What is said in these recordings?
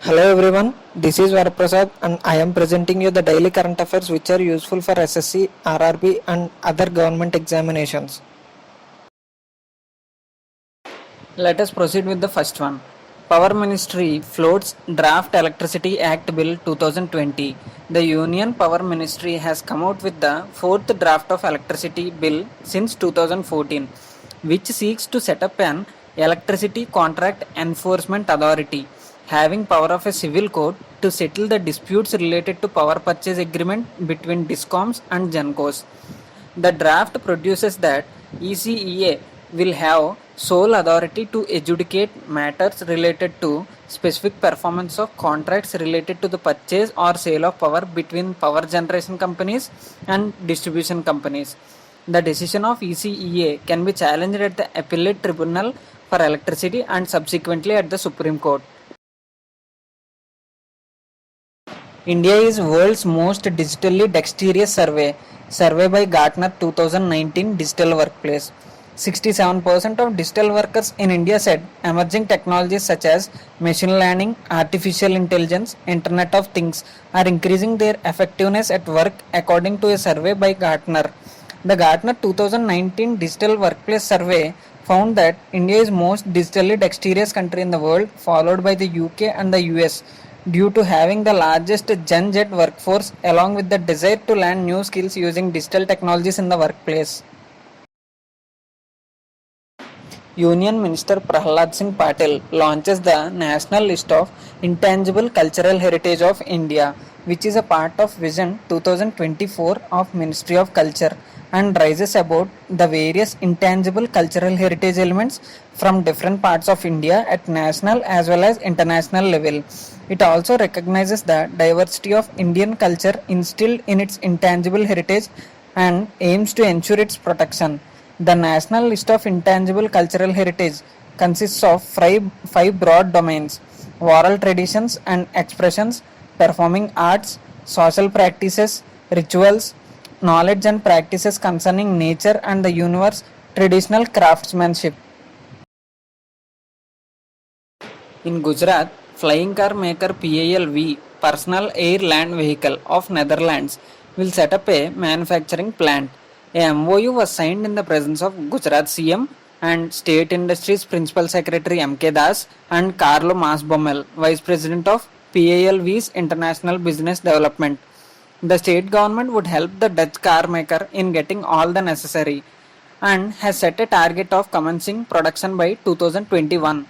Hello everyone, this is Varaprasad and I am presenting you the daily current affairs which are useful for SSC, RRB and other government examinations. Let us proceed with the first one. Power Ministry floats Draft Electricity Act Bill 2020. The Union Power Ministry has come out with the fourth draft of Electricity Bill since 2014, which seeks to set up an electricity contract enforcement authority having power of a civil court to settle the disputes related to power purchase agreement between DISCOMs and GENCOs. The draft produces that ECEA will have sole authority to adjudicate matters related to specific performance of contracts related to the purchase or sale of power between power generation companies and distribution companies. The decision of ECEA can be challenged at the Appellate Tribunal for Electricity and subsequently at the Supreme Court. India is world's most digitally dexterous survey by Gartner 2019 Digital Workplace. 67% of digital workers in India said emerging technologies such as machine learning, artificial intelligence, Internet of Things are increasing their effectiveness at work according to a survey by Gartner. The Gartner 2019 Digital Workplace Survey found that India is most digitally dexterous country in the world, followed by the UK and the US, due to having the largest Gen Z workforce along with the desire to learn new skills using digital technologies in the workplace. Union Minister Prahlad Singh Patel launches the National List of Intangible Cultural Heritage of India, which is a part of Vision 2024 of Ministry of Culture and rises about the various intangible cultural heritage elements from different parts of India at national as well as international level. It also recognizes the diversity of Indian culture instilled in its intangible heritage and aims to ensure its protection. The National List of Intangible Cultural Heritage consists of five broad domains: oral traditions and expressions, performing arts, social practices, rituals, knowledge and practices concerning nature and the universe, traditional craftsmanship. In Gujarat, flying car maker PALV, Personal Air Land Vehicle of Netherlands, will set up a manufacturing plant. A MOU was signed in the presence of Gujarat CM and State Industries Principal Secretary MK Das and Carlo Masbommel, Vice President of PALV's International Business Development. The state government would help the Dutch car maker in getting all the necessary and has set a target of commencing production by 2021.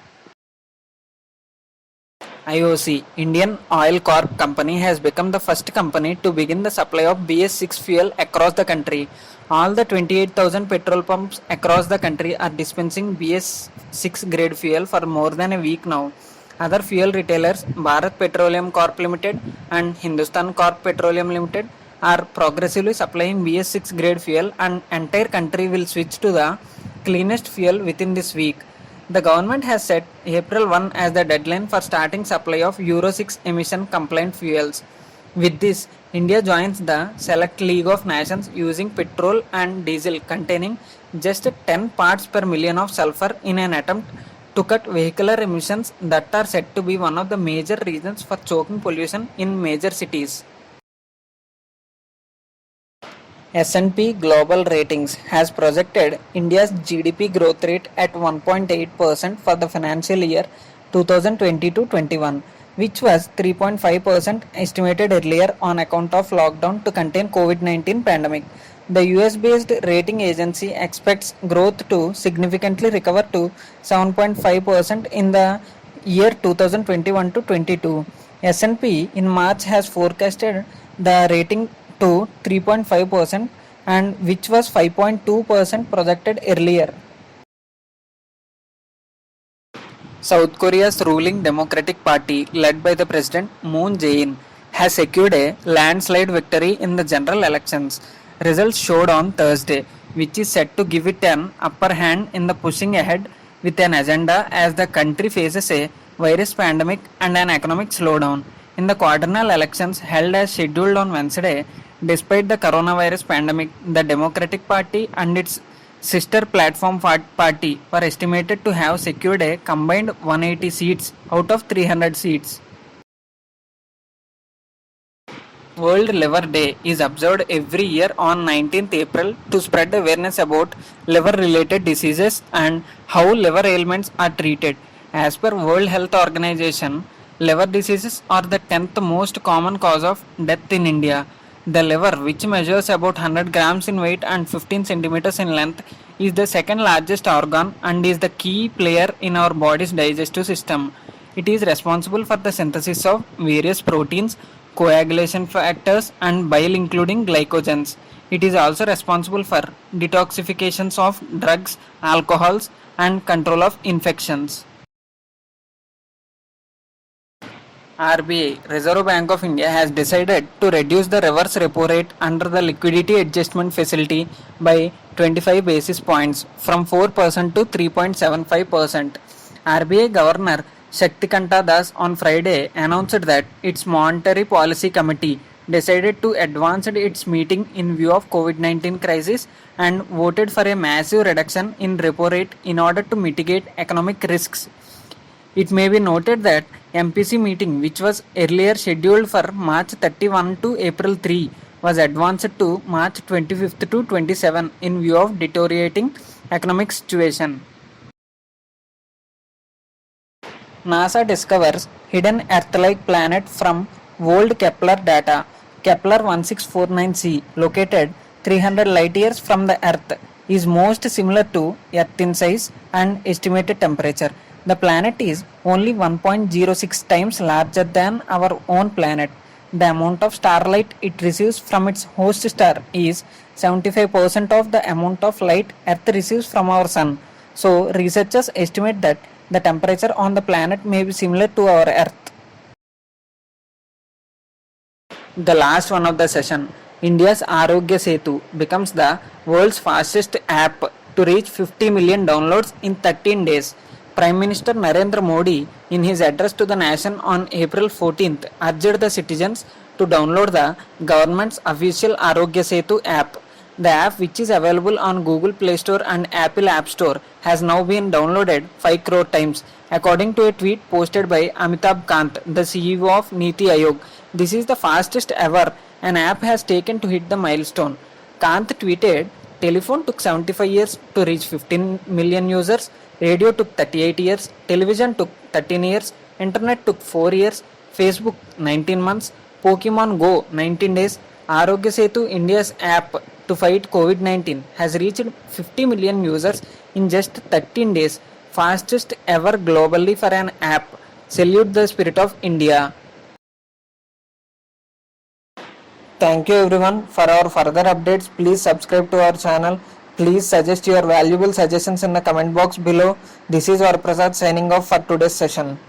IOC, Indian Oil Corp Company, has become the first company to begin the supply of BS6 fuel across the country. All the 28,000 petrol pumps across the country are dispensing BS6 grade fuel for more than a week now. Other fuel retailers, Bharat Petroleum Corp Limited and Hindustan Corp Petroleum Limited, are progressively supplying BS6 grade fuel, and entire country will switch to the cleanest fuel within this week. The government has set April 1 as the deadline for starting supply of Euro 6 emission compliant fuels. With this, India joins the select league of nations using petrol and diesel containing just 10 parts per million of sulfur in an attempt to cut vehicular emissions that are said to be one of the major reasons for choking pollution in major cities. S&P Global Ratings has projected India's GDP growth rate at 1.8% for the financial year 2020-21, which was 3.5% estimated earlier on account of lockdown to contain COVID-19 pandemic. The US-based rating agency expects growth to significantly recover to 7.5% in the year 2021-22. S&P in March has forecasted the rating to 3.5% and which was 5.2% projected earlier. South Korea's ruling Democratic Party, led by the President Moon Jae-in, has secured a landslide victory in the general elections. Results showed on Thursday, which is set to give it an upper hand in the pushing ahead with an agenda as the country faces a virus pandemic and an economic slowdown. In the quadrennial elections held as scheduled on Wednesday, despite the coronavirus pandemic, the Democratic Party and its sister platform party were estimated to have secured a combined 180 seats out of 300 seats. World Liver Day is observed every year on 19th April to spread awareness about liver related diseases and how liver ailments are treated. As per World Health Organization, liver diseases are the 10th most common cause of death in India. The liver, which measures about 100 grams in weight and 15 centimeters in length, is the second largest organ and is the key player in our body's digestive system. It is responsible for the synthesis of various proteins, coagulation factors, and bile, including glycogens. It is also responsible for detoxifications of drugs, alcohols, and control of infections. RBI, Reserve Bank of India, has decided to reduce the reverse repo rate under the liquidity adjustment facility by 25 basis points from 4% to 3.75%. RBI Governor Shaktikanta Das on Friday announced that its Monetary Policy Committee decided to advance its meeting in view of COVID-19 crisis and voted for a massive reduction in repo rate in order to mitigate economic risks. It may be noted that MPC meeting, which was earlier scheduled for March 31 to April 3, was advanced to March 25th to 27 in view of deteriorating economic situation. NASA discovers hidden Earth-like planet from old Kepler data. Kepler 1649c, located 300 light years from the Earth, is most similar to Earth in size and estimated temperature. The planet is only 1.06 times larger than our own planet. The amount of starlight it receives from its host star is 75% of the amount of light Earth receives from our Sun. So, researchers estimate that the temperature on the planet may be similar to our Earth. The last one of the session, India's Arogya Setu becomes the world's fastest app to reach 50 million downloads in 13 days. Prime Minister Narendra Modi, in his address to the nation on April 14th, urged the citizens to download the government's official Arogya Setu app. The app, which is available on Google Play Store and Apple App Store, has now been downloaded 5 crore times, according to a tweet posted by Amitabh Kant, the CEO of Niti Aayog. This is the fastest ever an app has taken to hit the milestone. Kant tweeted, "Telephone took 75 years to reach 15 million users, radio took 38 years, television took 13 years, internet took 4 years, Facebook 19 months, Pokemon Go 19 days, Arogya Setu, India's app to fight COVID-19, has reached 50 million users in just 13 days, fastest ever globally for an app. Salute the spirit of India." Thank you everyone. For our further updates, please subscribe to our channel. Please suggest your valuable suggestions in the comment box below. This is Varaprasad signing off for today's session.